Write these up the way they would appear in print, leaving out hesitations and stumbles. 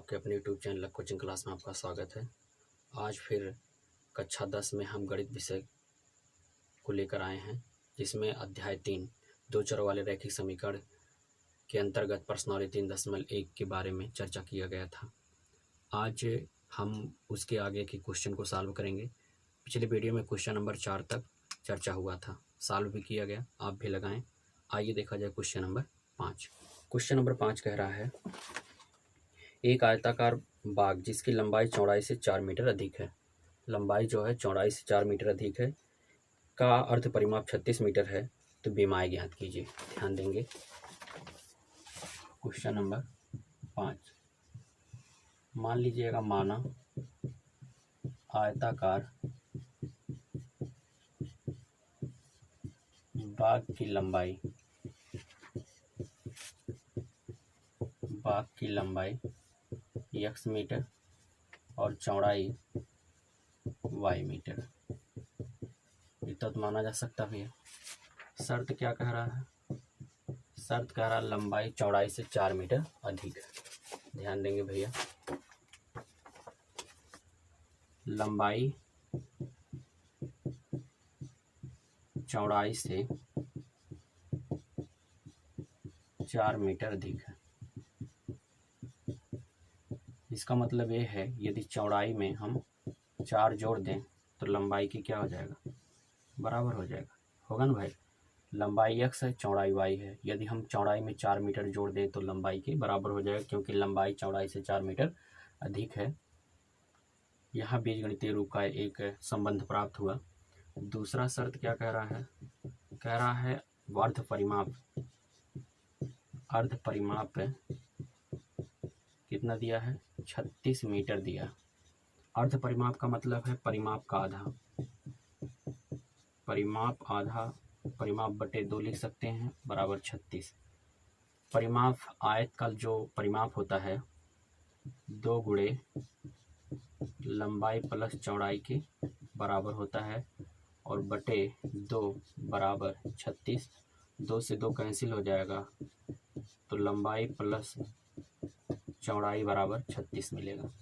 आपके अपने YouTube channel coaching class में आपका स्वागत है। आज फिर कक्षा 10 में हम गणित विषय को लेकर आए हैं, जिसमें अध्याय 3 दो चरों वाले रैखिक समीकरण के अंतर्गत प्रश्नावली 3.1 के बारे में चर्चा किया गया था। आज हम उसके आगे के क्वेश्चन को सॉल्व करेंगे। पिछले वीडियो में क्वेश्चन नंबर 4 तक चर्चा हुआ था, सॉल्व भी किया गया, आप भी लगाएं। आइए देखा जाए क्वेश्चन नंबर 5। क्वेश्चन नंबर 5 कह रहा है, एक आयताकार बाग जिसकी लंबाई चौड़ाई से 4 मीटर अधिक है, लंबाई जो है चौड़ाई से 4 मीटर अधिक है, का अर्ध परिमाप 36 मीटर है, तो बीमाएं ज्ञात कीजिए। ध्यान देंगे। क्वेश्चन नंबर 5, मान लीजिएगा माना आयताकार बाग की लंबाई x मीटर और चौड़ाई y मीटर, इतना तो माना जा सकता भी है। शर्त क्या कह रहा है? शर्त कह रहा है लंबाई चौड़ाई से 4 मीटर अधिक है। ध्यान देंगे भैया, लंबाई चौड़ाई से 4 मीटर अधिक है। इसका मतलब ये है, यदि चौड़ाई में हम 4 जोड़ दें तो लंबाई की क्या हो जाएगा? बराबर हो जाएगा, होगा ना भाई। लंबाई x है, चौड़ाई y है, यदि हम चौड़ाई में 4 मीटर जोड़ दें तो लंबाई के बराबर हो जाएगा, क्योंकि लंबाई चौड़ाई से 4 मीटर अधिक है। यहाँ बीजगणितीय रूप का एक संबंध प्राप्त हुआ। दूसरा शर्त क्या कह रहा है? कह रहा है अर्ध परिमाप कितना दिया है? 36 मीटर दिया। अर्ध परिमाप का मतलब है परिमाप का आधा, परिमाप बटे 2 लिख सकते हैं, बराबर 36। परिमाप आयत का जो परिमाप होता है 2 गुणे लंबाई प्लस चौड़ाई के बराबर होता है, और बटे 2 बराबर 36। 2 से 2 कैंसिल हो जाएगा, तो लंबाई प्लस चौड़ाई बराबर 36 मिलेगा।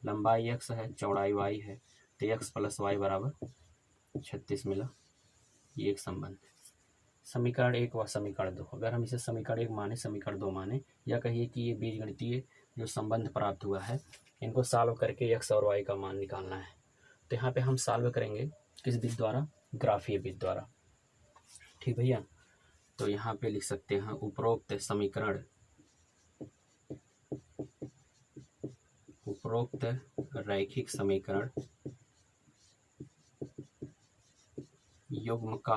लंबाई x है, चौड़ाई y है, तो x प्लस y बराबर 36 मिला। ये एक संबंध है। समीकरण 1 व समीकरण 2, अगर हम इसे समीकरण 1 माने, समीकरण 2 माने, या कहिए कि ये बीजगणितीय जो संबंध प्राप्त हुआ है, इनको सॉल्व करके x और y का मान निकालना है। तो यहाँ पे हम सॉल्व करेंगे किस विधि द्वारा? ग्राफीय विधि द्वारा। ठीक भैया, तो यहाँ पे लिख सकते हैं उपरोक्त रैखिक समीकरण युग्म का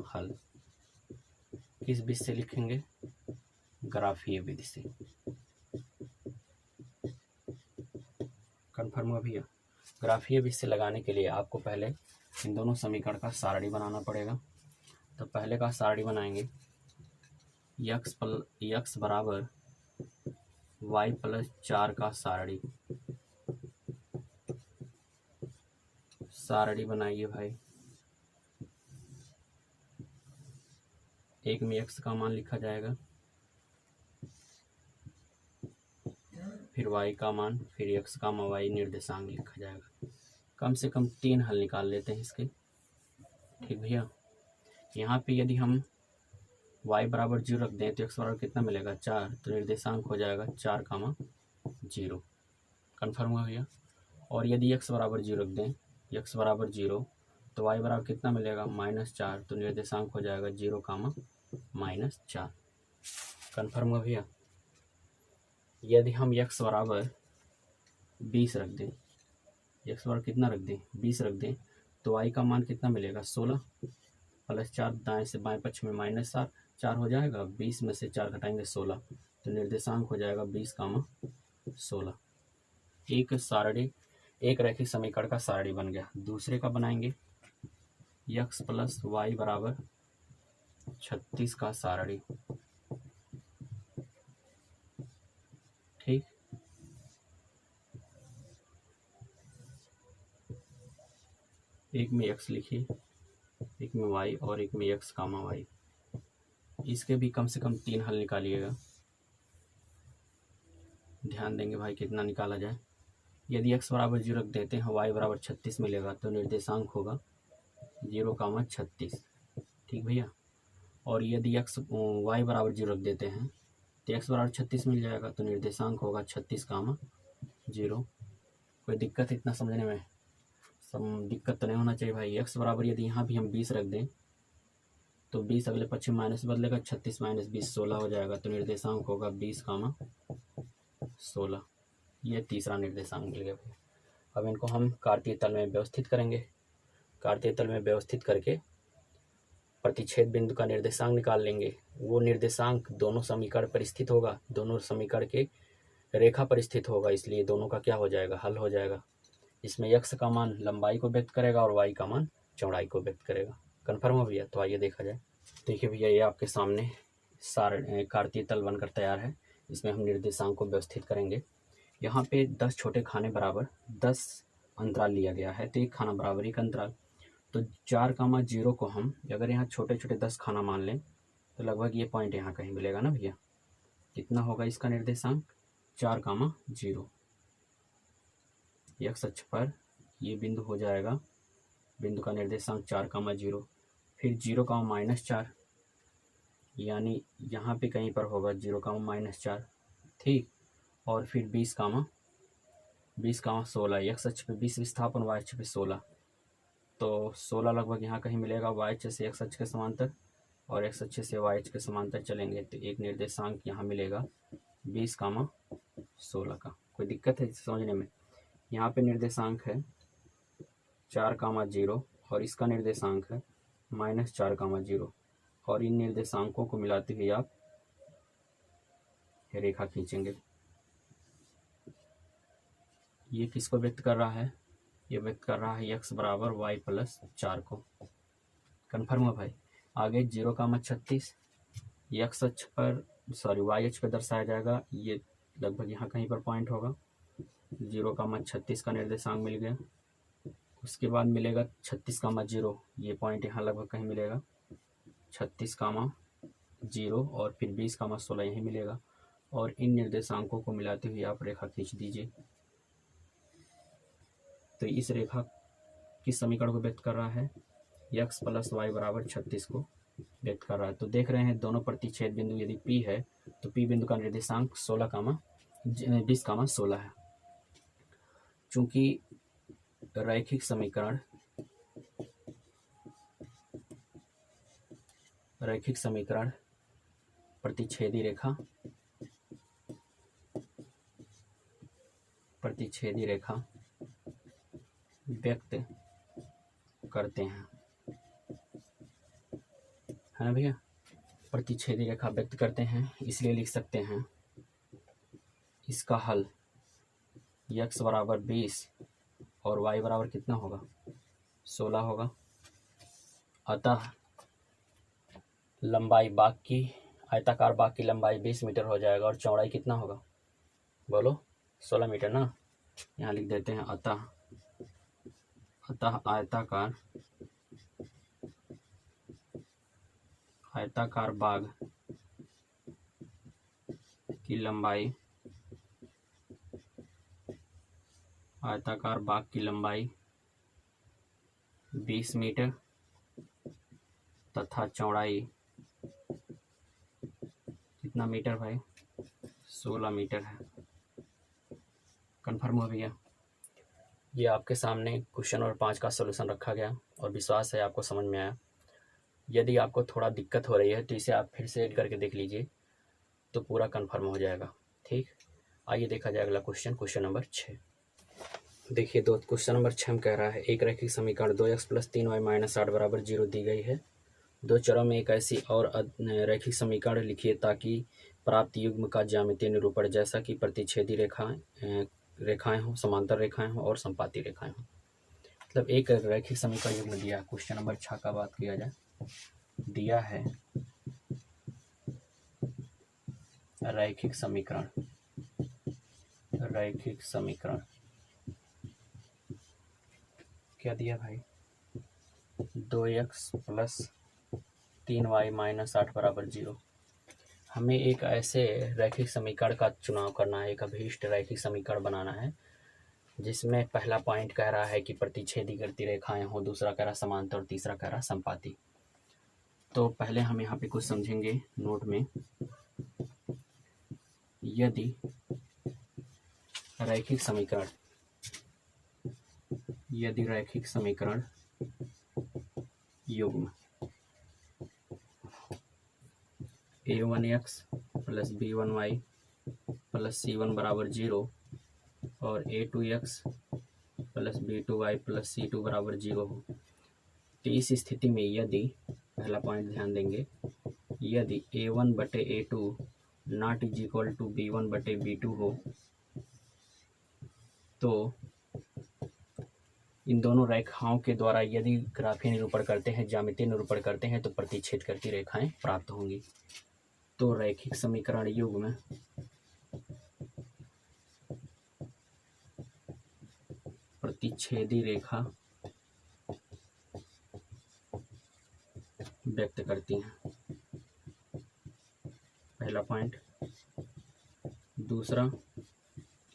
हल किस विधि से लिखेंगे? ग्राफीय विधि से। कन्फर्म हुआ भैया? ग्राफीय विधि से लगाने के लिए आपको पहले इन दोनों समीकरण का सारणी बनाना पड़ेगा। तो पहले का सारणी बनाएंगे, x बराबर y प्लस 4 का सारणी बनाइए भाई। एक में x का मान लिखा जाएगा, फिर y का मान, फिर x का मान, y निर्देशांक लिखा जाएगा। कम से कम 3 हल निकाल लेते हैं इसके। ठीक भैया, यहाँ पे यदि हम y बराबर 0 रख दें तो x बराबर कितना मिलेगा? 4, तो निर्देशांक हो जाएगा 4, 0। कन्फर्म हुआ भैया? और यदि x बराबर 0 रख दें, x बराबर 0, तो y बराबर कितना मिलेगा? -4, तो निर्देशांक हो जाएगा 0, -4। कन्फर्म हुआ भैया? यदि हम x बराबर 20 रख दें, x बराबर कितना रख दें? 20 रख दें, तो y का मान कितना मिलेगा? 16 प्लस 4, दाएं से बाएं पक्ष में -4, 4 हो जाएगा, 20 में से 4 घटाएंगे 16, तो निर्देशांक हो जाएगा 20, 16। एक रैखिक समीकरण का सारणी बन गया। दूसरे का बनाएंगे, x प्लस y बराबर 36 का सारणी। ठीक, एक में x लिखिए, एक में y और एक में x, y। इसके भी कम से कम 3 हल निकालिएगा। ध्यान देंगे भाई कितना निकाला जाए। यदि x बराबर 0 रख देते हैं, y बराबर 36 मिलेगा, तो निर्देशांक होगा 0,36। ठीक भैया। और यदि y बराबर 0 रख देते हैं तो x बराबर 36 मिल जाएगा, तो निर्देशांक होगा 36,0। कोई दिक्कत इतना समझने में? सब दिक्कत तो नहीं होना चाहिए भाई। x बराबर यदि यहाँ भी हम 20 रख दें तो 20 अगले पक्ष में माइनस बदलेगा, 36 माइनस 20 16 हो जाएगा, तो निर्देशांक होगा 20,16। ये तीसरा निर्देशांक मिल गया भाई। अब इनको हम कार्तीय तल में व्यवस्थित करेंगे। कार्तीय तल में व्यवस्थित करके प्रतिच्छेद बिंदु का निर्देशांक निकाल लेंगे। वो निर्देशांक दोनों समीकरण पर स्थित होगा, दोनों समीकरण के रेखा पर स्थित होगा, इसलिए दोनों का क्या हो जाएगा, हल हो जाएगा। इसमें x का मान लंबाई को व्यक्त करेगा और y का मान चौड़ाई को व्यक्त करेगा। कन्फर्म हो भैया? तो आइए देखा जाए। देखिए भैया, ये आपके सामने कार्तीय तल बनकर तैयार है। इसमें हम निर्देशांक को व्यवस्थित करेंगे। यहाँ पे 10 छोटे खाने बराबर 10 अंतराल लिया गया है, तो एक खाना बराबर एक अंतराल। तो 4,0 को हम अगर यहाँ छोटे छोटे 10 खाना मान लें तो लगभग ये पॉइंट यहाँ कहीं मिलेगा ना भैया। कितना होगा इसका निर्देशांक? 4,0। x अक्ष पर ये बिंदु हो जाएगा, बिंदु का निर्देशांक 4,0। फिर 0,-4, यानी यहाँ पे कहीं पर होगा 0,-4। ठीक। और फिर 20,16, x अक्ष पे 20 विस्थापन, y अक्ष पे 16, तो 16 लगभग यहाँ कहीं मिलेगा y अक्ष से x अक्ष के समांतर, और x अक्ष से y अक्ष के समांतर चलेंगे तो एक निर्देशांक यहाँ मिलेगा 20,16 का। कोई दिक्कत है समझने में? यहाँ पे निर्देशांक है 4,0 और इसका निर्देशांक है -4,0, और इन निर्देशांकों को मिलाते हुए आप रेखा खींचेंगे। ये किसको व्यक्त कर रहा है? ये व्यक्त कर रहा है x बराबर y प्लस 4 को। कन्फर्म है भाई? आगे 0,36 x अक्ष पर y अक्ष पर दर्शाया जाएगा, ये लगभग यहाँ कहीं पर पॉइंट होगा। 0,36 का निर्देशांक मिल गया। उसके बाद मिलेगा 36,0, ये पॉइंट यहाँ लगभग कहीं मिलेगा, 36,0 और फिर 20,16 यहीं मिलेगा, और इन निर्देशांकों को मिलाते हुए आप रेखा खींच दीजिए। तो इस रेखा किस समीकरण को व्यक्त कर रहा है? x प्लस वाई बराबर 36 को व्यक्त कर रहा है। तो देख रहे हैं दोनों प्रतिच्छेद बिंदु यदि P है तो P बिंदु का निर्देशांक 20,16 है। चूंकि रैखिक समीकरण प्रतिच्छेदी रेखा व्यक्त करते हैं, है ना भैया? प्रतिच्छेदी रेखा व्यक्त करते हैं, इसलिए लिख सकते हैं इसका हल x बराबर 20 और y बराबर कितना होगा? 16 होगा। अतः लंबाई आयताकार बाग की लंबाई 20 मीटर हो जाएगा, और चौड़ाई कितना होगा? बोलो, 16 मीटर ना। यहाँ लिख देते हैं अतः आयताकार बाग की लंबाई 20 मीटर तथा चौड़ाई कितना मीटर भाई? 16 मीटर है। कन्फर्म हो भैया? ये आपके सामने क्वेश्चन नंबर 5 का सलूशन रखा गया, और विश्वास है आपको समझ में आया। यदि आपको थोड़ा दिक्कत हो रही है तो इसे आप फिर से ऐड करके देख लीजिए, तो पूरा कन्फर्म हो जाएगा। ठीक, आइए देखा जाए अगला क्वेश्चन नंबर 6। देखिए क्वेश्चन नंबर 6 में कह रहा है एक रैखिक समीकरण 2x प्लस 3y माइनस 8 बराबर 0 दी गई है। दो चरों में एक ऐसी और रैखिक समीकरण लिखिए ताकि प्राप्त युग्म का ज्यामितीय निरूपण जैसा कि प्रतिच्छेदी रेखाएं हों, समांतर रेखाएं हों और संपाती रेखाएं हों। मतलब एक रैखिक समीकरण युग्म दिया। क्वेश्चन नंबर 6 का बात किया जाए, दिया है रैखिक समीकरण क्या दिया भाई? 2x प्लस 3y माइनस 8 बराबर 0। हमें एक ऐसे रैखिक समीकरण का चुनाव करना है, एक अभीष्ट रैखिक समीकरण बनाना है जिसमें पहला पॉइंट कह रहा है कि प्रतिच्छेदी करती रेखाएं हो, दूसरा कह रहा समांतर और तीसरा कह रहा संपाती। तो पहले हम यहाँ पे कुछ समझेंगे नोट में। यदि रैखिक समीकरण युग्म a1x plus b1y plus c1 बराबर 0 और a2x plus b2y plus c2 बराबर 0 हो, तो इस स्थिति में यदि, पहला पॉइंट ध्यान देंगे, यदि a1 बटे a2 not is equal to b1 बटे b2 हो, तो इन दोनों रेखाओं के द्वारा यदि ग्राफीय निरूपण करते हैं, ज्यामितीय निरूपण करते हैं, तो प्रतिच्छेद करती रेखाएं प्राप्त होंगी। तो रैखिक समीकरण युग्म प्रतिच्छेदी रेखा व्यक्त करती हैं, पहला पॉइंट। दूसरा,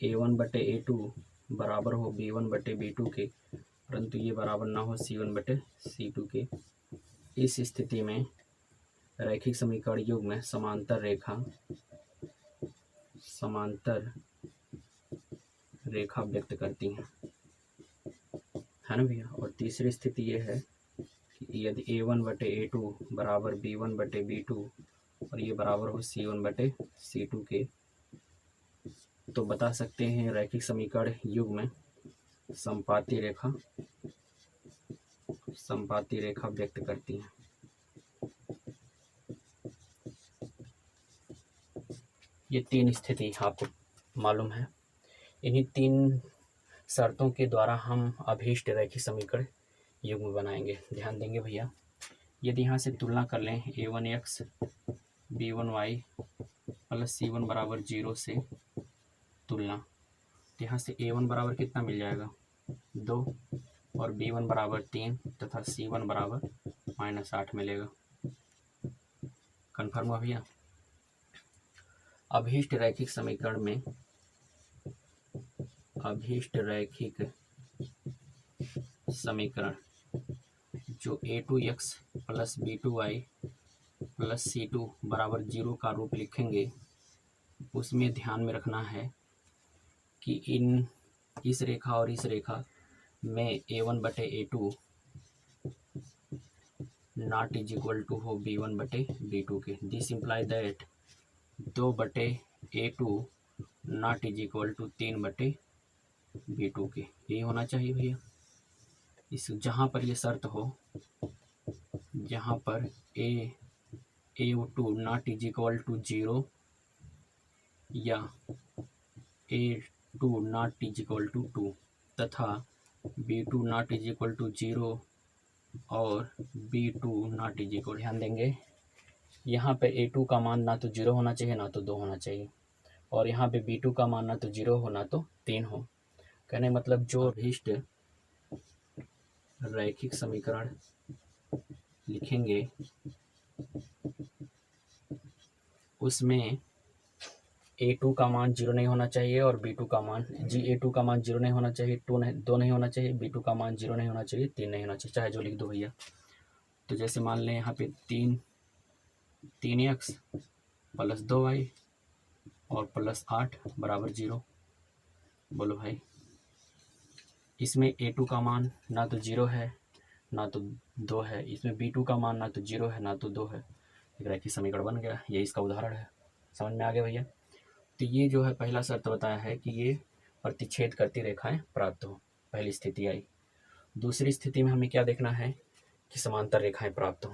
a1 बटे a2 बराबर हो b1 बटे b2 के, परंतु ये बराबर ना हो c1 बटे c2 के। इस स्थिति में रैखिक समीकरण युग्म में समांतर रेखा व्यक्त करती हैं, है ना भैया। और तीसरी स्थिति ये है कि यदि a1 बटे a2 बराबर b1 बटे b2 और ये बराबर हो c1 बटे c2 के, तो बता सकते हैं रैखिक समीकरण युग्म में संपाती रेखा व्यक्त करती हैं। ये तीन स्थिति आपको मालूम है। इन्हीं तीन शर्तों के द्वारा हम अभीष्ट रैखिक समीकरण युग्म बनाएंगे। ध्यान देंगे भैया। यदि यहाँ से तुलना कर लें a1x b1y प्लस c1 बराबर 0 से तुलना, तो यहाँ से a1 बराबर कितना मिल जाएगा 2 और b1 बराबर 3 तथा c1 बराबर -8 मिलेगा। कन्फर्म हुआ भैया। अभीष्ट रैखिक समीकरण में जो a2x plus b2y plus c2 बराबर 0 का रूप लिखेंगे, उसमें ध्यान में रखना है कि इस रेखा और इस रेखा में a1 बटे a2 not is equal to हो b1 बटे b2 के। दिस इम्प्लाई दैट 2 बटे a2 not is equal to 3 बटे b2 के। यही होना चाहिए भैया। इस जहाँ पर ये शर्त हो, जहाँ पर a2 not is equal to 0 या a2 not is equal to 2 तथा b2 not is equal to 0 और b2 नॉट इज इक्वल, ध्यान देंगे यहाँ पे a2 का मान ना तो 0 होना चाहिए ना तो 2 होना चाहिए, और यहाँ पे b2 का मान ना तो 0 हो ना तो 3 हो। कहने मतलब जो अभीष्ट रैखिक समीकरण लिखेंगे उसमें a2 का मान 0 नहीं होना चाहिए और b2 का मान a2 का मान 0 नहीं होना चाहिए, 2 नहीं होना चाहिए, b2 का मान 0 नहीं होना चाहिए, 3 नहीं होना चाहिए, चाहे जो लिख दो भैया। तो जैसे मान लें यहाँ पे 3x प्लस 2y और प्लस 8 बराबर 0। बोलो भाई, इसमें a2 का मान ना तो 0 है ना तो 2 है, इसमें b2 का मान ना तो 0 है ना तो 2 है। एक रैखिक समीकरण बन गया। ये इसका उदाहरण है। समझ में आ गया भैया। तो ये जो है पहला शर्त बताया है कि ये प्रतिच्छेद करती रेखाएं प्राप्त हो, पहली स्थिति आई। दूसरी स्थिति में हमें क्या देखना है कि समांतर रेखाएं प्राप्त हो।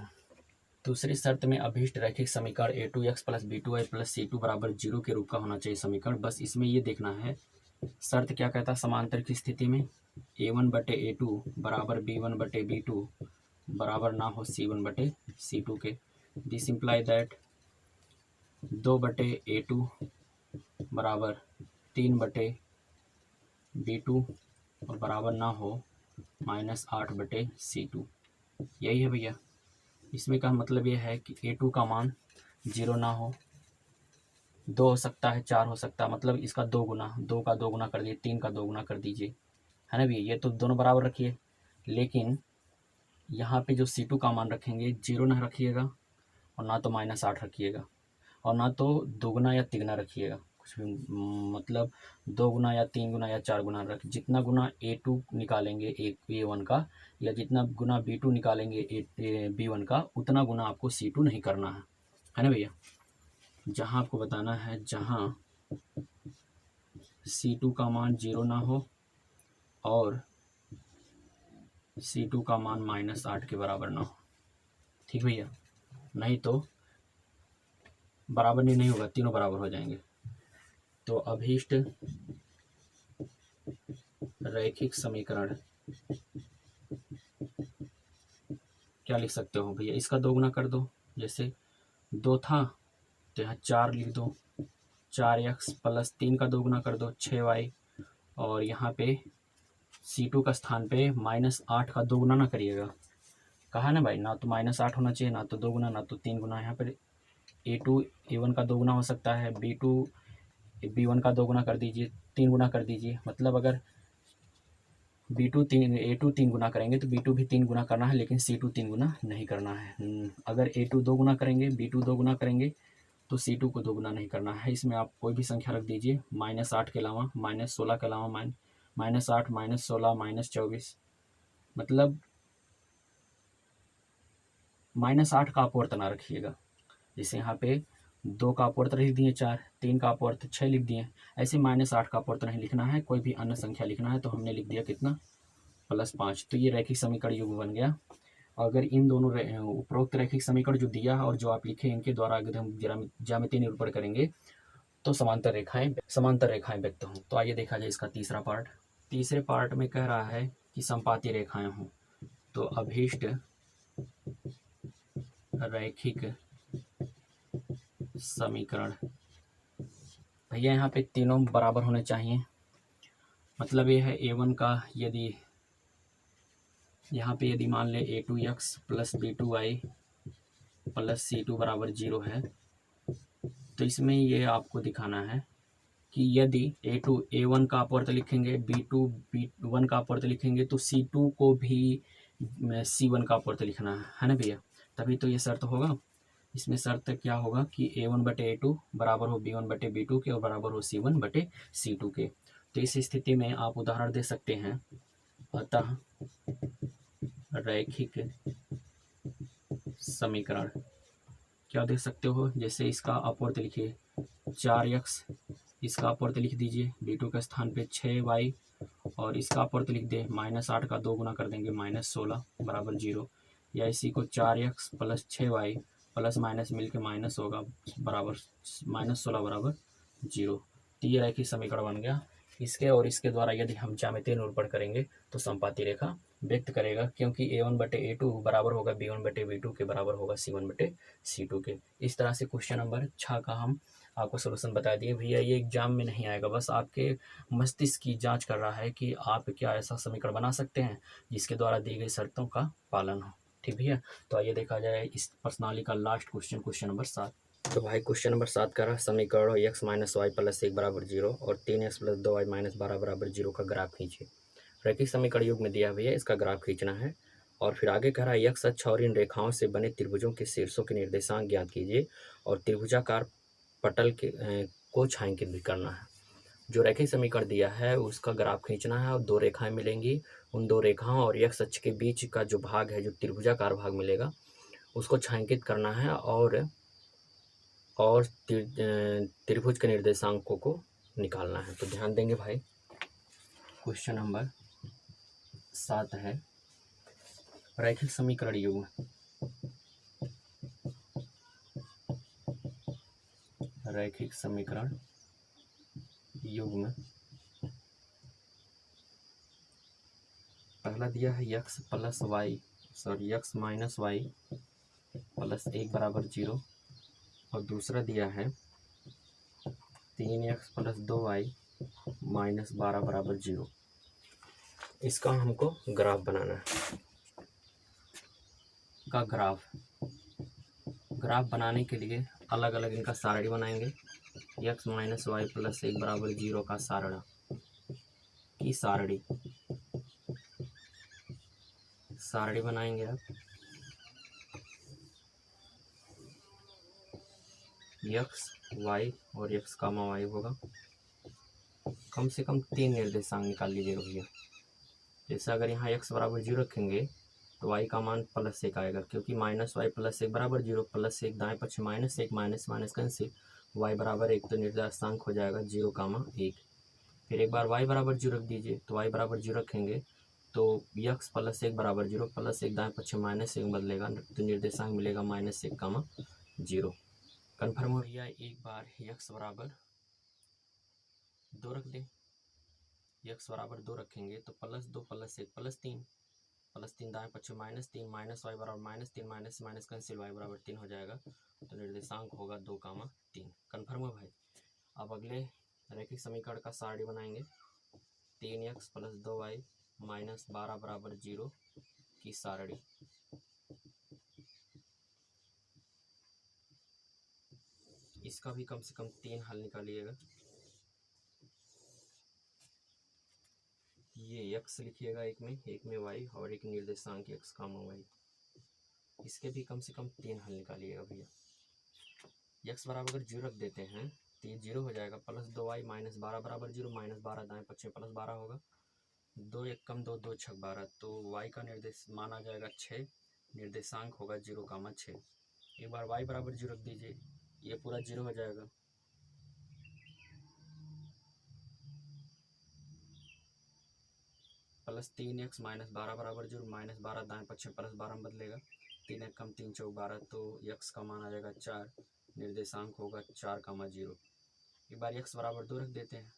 दूसरी शर्त में अभीष्ट रैखिक समीकरण a2x plus b2y plus c2 बराबर 0 के रूप का होना चाहिए समीकरण। बस इसमें ये देखना है शर्त क्या कहता है समांतर की स्थिति में a1 बटे a2 बराबर b1 बटे b2 बराबर ना हो c1 बटे c2 के। दिस इम्प्लाई दैट 2 बटे a2 बराबर 3 बटे b2 और बराबर ना हो -8 बटे c2। यही है भैया। इसमें का मतलब ये है कि A2 का मान 0 ना हो, 2 हो सकता है, 4 हो सकता है, मतलब इसका 2 गुना, 2 का 2 गुना कर दीजिए, 3 का 2 गुना कर दीजिए, है ना भैया। ये तो दोनों बराबर रखिए, लेकिन यहाँ पे जो C2 का मान रखेंगे 0 ना रखिएगा और ना तो -8 रखिएगा और ना तो दोगुना या तिगुना रखिएगा, कुछ भी मतलब 2 गुना या 3 गुना या 4 गुना रख, जितना गुना A2 निकालेंगे A1 का या जितना गुना B2 निकालेंगे B1 का, उतना गुना आपको C2 नहीं करना है ना भैया। जहाँ आपको बताना है जहाँ C2 का मान 0 ना हो और C2 का मान -8 के बराबर ना हो, ठीक भैया, नहीं तो बराबर नहीं होगा, तीनों बराबर हो जाएंगे। तो अभीष्ट रैखिक समीकरण क्या लिख सकते हो भैया, इसका 2 गुना कर दो, जैसे 2 था तो यहाँ 4 लिख दो, 4x प्लस 3 का 2 गुना कर दो 6y, और यहाँ पे C2 का स्थान पे -8 का 2 गुना ना करिएगा, कहा ना भाई, ना तो -8 होना चाहिए, ना तो 2 गुना, ना तो 3 गुना। यहाँ पर A2 A1 का 2 गुना हो सकता है, B2 B1 का 2 गुना कर दीजिए, 3 गुना कर दीजिए, मतलब अगर A2 3 गुना करेंगे तो B2 भी 3 गुना करना है, लेकिन C2 3 गुना नहीं करना है। अगर A2 2 गुना करेंगे, B2 2 गुना करेंगे तो C2 को 2 गुना नहीं करना है। इसमें आप कोई भी संख्या रख दीजिए, -8 के अलावा, -16 के अलावा, -8 -16 -24, मतलब -8 का अपवर्त ना रखिएगा। जैसे यहाँ पे 2 का अपवर्त लिख दिए 4, 3 का अपवर्त 6 लिख दिए, ऐसे -8 का अपवर्त नहीं लिखना है, कोई भी अन्य संख्या लिखना है। तो हमने लिख दिया कितना, +5। तो ये रैखिक समीकरण युग्म बन गया। अगर इन दोनों उपरोक्त रैखिक समीकरण जो दिया है और जो आप लिखे, इनके द्वारा अगर हम ज्यामितीय निरूपण करेंगे तो समांतर रेखाएं व्यक्त हों। तो आइए देखा जाए इसका तीसरा पार्ट। तीसरे पार्ट में कह रहा है कि संपाती रेखाएं हों। तो अभीष्ट रैखिक समीकरण, भैया यहाँ पे तीनों बराबर होने चाहिए। मतलब ये है A1 का, यदि यहाँ पे यदि मान ले A2x plus B2y plus C2 बराबर 0 है, तो इसमें ये आपको दिखाना है कि यदि A2 A1 का अपवर्त लिखेंगे, B2 B1 का अपवर्त लिखेंगे, तो C2 को भी C1 का अपवर्त लिखना है ना भैया, तभी तो ये शर्त होगा। इसमें शर्त क्या होगा कि A1 बटे A2 बराबर हो B1 बटे B2 के और बराबर हो C1 बटे C2 के। तो इस स्थिति में आप उदाहरण दे सकते हैं, अतः रैखिक समीकरण क्या देख सकते हो, जैसे इसका अपवर्त लिखिए 4x, इसका अपवर्त लिख दीजिए B2 के स्थान पे 6y, और इसका अपवर्त लिख दे -8 का 2 गुना कर देंगे -16 बराबर 0, या इसी को 4x plus 6y plus minus मिल के माइनस होगा बराबर -16 बराबर 0। तो ये रैखिक समीकरण बन गया। इसके और इसके द्वारा यदि हम ज्यामितीय निरूपण करेंगे तो संपाती रेखा व्यक्त करेगा, क्योंकि A1 बटे A2 बराबर होगा B1 बटे B2 के बराबर होगा C1 बटे C2 के। इस तरह से क्वेश्चन नंबर 6 का हम आपको सोल्यूशन बता दिए। भैया ये एग्जाम में नहीं आएगा, बस आपके मस्तिष्क की जांच कर रहा है कि आप क्या ऐसा समीकरण बना सकते हैं जिसके द्वारा दी गई शर्तों का पालन हो। ठीक भैया, तो आइए देखा जाए इस प्रश्नावली का लास्ट क्वेश्चन, क्वेश्चन नंबर 7। तो भाई क्वेश्चन नंबर 7 का रहा समीकरण x माइनस वाई प्लस 1 बराबर 0 और 3x प्लस 2y माइनस 12 बराबर 0 का ग्राफ खींचिए। रैखिक समीकरण युग में दिया भैया, इसका ग्राफ खींचना है। और फिर आगे कह रहा है x अक्ष और इन रेखाओं से बने त्रिभुजों के शीर्षों के निर्देशांक ज्ञात कीजिए और त्रिभुजाकार पटल के को छायांकित भी करना है। जो रैखिक समीकरण दिया है उसका ग्राफ खींचना है और 2 रेखाएं मिलेंगी, उन 2 रेखाओं और x अक्ष के बीच का जो भाग है, जो त्रिभुजाकार भाग मिलेगा, उसको छायांकित करना है और त्रिभुज के निर्देशांकों को निकालना है। तो ध्यान देंगे भाई, क्वेश्चन नंबर 7 है रैखिक समीकरण युग्म। रैखिक समीकरण युग्म पहला दिया है x माइनस वाई प्लस 1 बराबर 0 और दूसरा दिया है 3x प्लस 2y माइनस 12 बराबर 0। इसका हमको ग्राफ बनाना है। का ग्राफ ग्राफ बनाने के लिए अलग अलग इनका सारणी बनाएंगे। x माइनस वाई प्लस 1 बराबर 0 का सारणी बनाएंगे आप। x y और x कामा वाई होगा। कम से कम 3 निर्देशांक निकाल लीजिएगा भैया। जैसे अगर यहाँ x बराबर 0 रखेंगे तो y का मान +1 आएगा, क्योंकि माइनस वाई प्लस 1 बराबर 0, +1 दाएं पक्ष -1, माइनस माइनस कैंसिल, y बराबर 1, तो निर्देशांक हो जाएगा 0,1। फिर एक बार y बराबर 0 रख दीजिए, तो y बराबर 0 रखेंगे तो x प्लस 1 बराबर 0, +1 दाएं पक्ष -1 बदलेगा, तो निर्देशांक मिलेगा -1,0। कन्फर्म हो गया। एक बार x बराबर 2 रख दें, x बराबर 2 रखेंगे तो +2 +1 +3, +3 दाएं पक्ष -3, माइनस वाई बराबर -3, माइनस माइनस कैंसिल, y बराबर 3 हो जाएगा, तो निर्देशांक होगा 2,3। कन्फर्म हो भाई। अब अगले रैखिक समीकरण का सारणी बनाएंगे। 3x + 2y - 12 बराबर 0 की सारणी। इसका भी कम से कम 3 हल निकालिएगा। ये x लिखिएगा एक में y और एक निर्देशांक x, y। इसके भी कम से कम 3 हल निकालिएगा भैया। x बराबर अगर 0 रख देते हैं तो ये 0 हो जाएगा, +2y - 12 बराबर 0, -12 दाएं पक्ष +12 होगा, 2 1 कम 2, 2 6 12, तो y का निर्देश मान आ जाएगा 6, निर्देशांक होगा 0,6। एक बार y बराबर 0 रख दीजिए, ये पूरा 0 हो जाएगा, +3x - 12 बराबर 0, -12 दाएं पक्ष +12 में बदलेगा, 3 1 कम 3 4 12, तो x का मान आ जाएगा 4, निर्देशांक होगा 4,0। एक बार x बराबर 2 रख देते हैं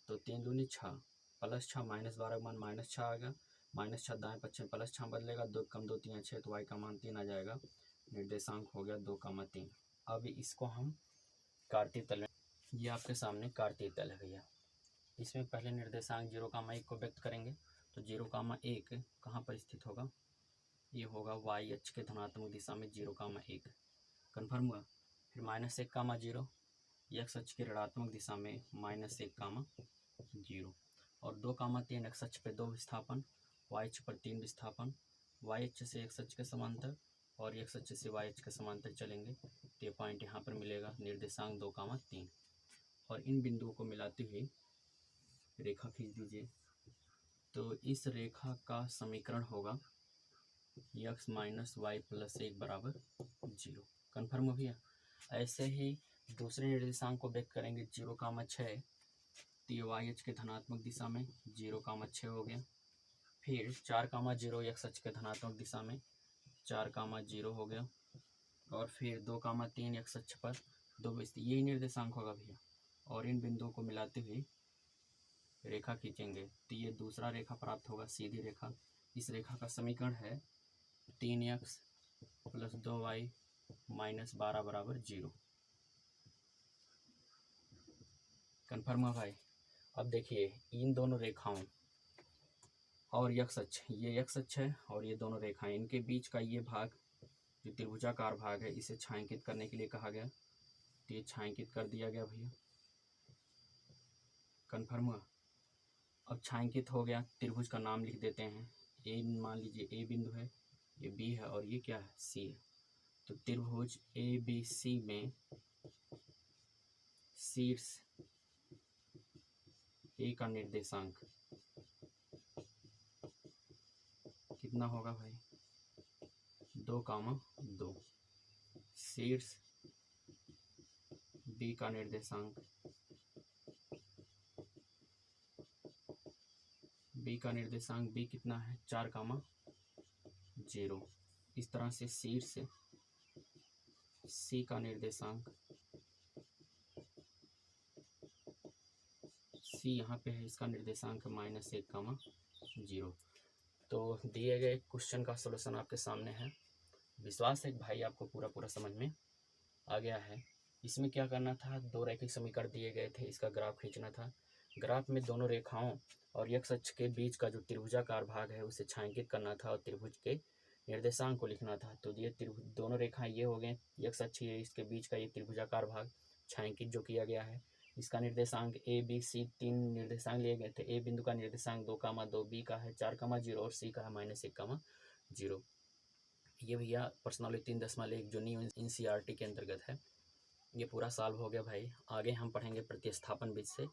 तो 3 दूनी 6, +6 -12 मान -6 आ गया, -6 दाएं पक्ष में +6 बदलेगा, 2 कम 2 3 6, तो y का मान 3 आ जाएगा, निर्देशांक हो गया 2,3। अब इसको हम कार्तीय तल में, ये आपके सामने कार्तीय तल है भैया। इसमें पहले निर्देशांक 0,1 को व्यक्त करेंगे, तो 0,1 कहाँ पर स्थित होगा, ये होगा y अक्ष के धनात्मक दिशा में 0,1। कन्फर्म हुआ। फिर -1,0, x अक्ष के ऋणात्मक दिशा में -1,0, और 2,3 x अक्ष पे 2 विस्थापन, y अक्ष पर 3 विस्थापन, y अक्ष से x अक्ष के समांतर और x अक्ष से y अक्ष के समांतर चलेंगे, तो ये पॉइंट यहाँ पर मिलेगा, निर्देशांक 2,3। और इन बिंदुओं को मिलाते हुए रेखा खींच दीजिए, तो इस रेखा का समीकरण होगा x - y + 1 बराबर 0। कन्फर्म हो गया। ऐसे ही दूसरे निर्देशांक को व्यक्त करेंगे 0,6, तो ये y अक्ष के धनात्मक दिशा में 0,6 हो गया। फिर 4,0 x अक्ष के धनात्मक दिशा में 4,0 हो गया, और फिर 2,3 x अक्ष पर 2, यही निर्देशांक होगा भैया। और इन बिंदुओं को मिलाते हुए रेखा खींचेंगे, तो ये दूसरा रेखा प्राप्त होगा, सीधी रेखा। इस रेखा का समीकरण है 3x + 2y - 12 बराबर 0। कन्फर्म है भाई। अब देखिए इन दोनों रेखाओं और x अक्ष, ये x अक्ष है और ये दोनों रेखाएं, इनके बीच का ये भाग जो त्रिभुजाकार भाग है, इसे छायांकित करने के लिए कहा गया, तो ये छायांकित कर दिया गया भैया। कन्फर्म हुआ। अब छायांकित हो गया, त्रिभुज का नाम लिख देते हैं। ए मान लीजिए ए बिंदु है, ये बी है और ये क्या है, सी है। तो त्रिभुज ABC में शीर्ष ए का निर्देशांक कितना होगा भाई, 2,2। शीर्ष बी का निर्देशांक, बी कितना है, 4,0। इस तरह से शीर्ष सी का निर्देशांक, सी यहाँ पे है, इसका निर्देशांक -1,0। तो दिए गए क्वेश्चन का सलूशन आपके सामने है। विश्वास है कि भाई आपको पूरा समझ में आ गया है। इसमें क्या करना था, 2 रैखिक समीकरण दिए गए थे, इसका ग्राफ खींचना था। ग्राफ में दोनों रेखाओं और x अक्ष के बीच का जो त्रिभुजाकार भाग है उसे छायांकित करना था, और त्रिभुज के निर्देशांक को लिखना था। तो ये त्रिभुज दोनों रेखाएं ये हो गए, यक्ष अक्ष है, इसके बीच का ये त्रिभुजाकार भाग छायांकित जो किया गया है। इसका निर्देशांक ए बी सी 3 निर्देशांक लिए गए थे। ए बिंदु का निर्देशांक 2,2, बी का है 4,0 और सी का है -1,0। ये भैया प्रश्नावली 3.1 जो न्यू NCERT के अंतर्गत है। ये पूरा सॉल्व हो गया भाई। आगे हम पढ़ेंगे प्रतिस्थापन विधि से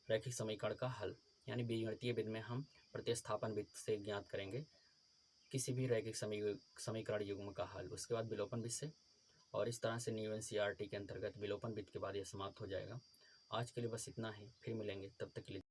रैखिक समीकरण का हल, यानी बीजगणितीय विधि में हम प्रतिस्थापन विधि से ज्ञात करेंगे किसी भी रैखिक समीकरण युग्म का हल। उसके बाद विलोपन विधि से, और इस तरह से न्यू NCERT के अंतर्गत विलोपन विधि के बाद यह समाप्त हो जाएगा। आज के लिए बस इतना ही, फिर मिलेंगे, तब तक के लिए।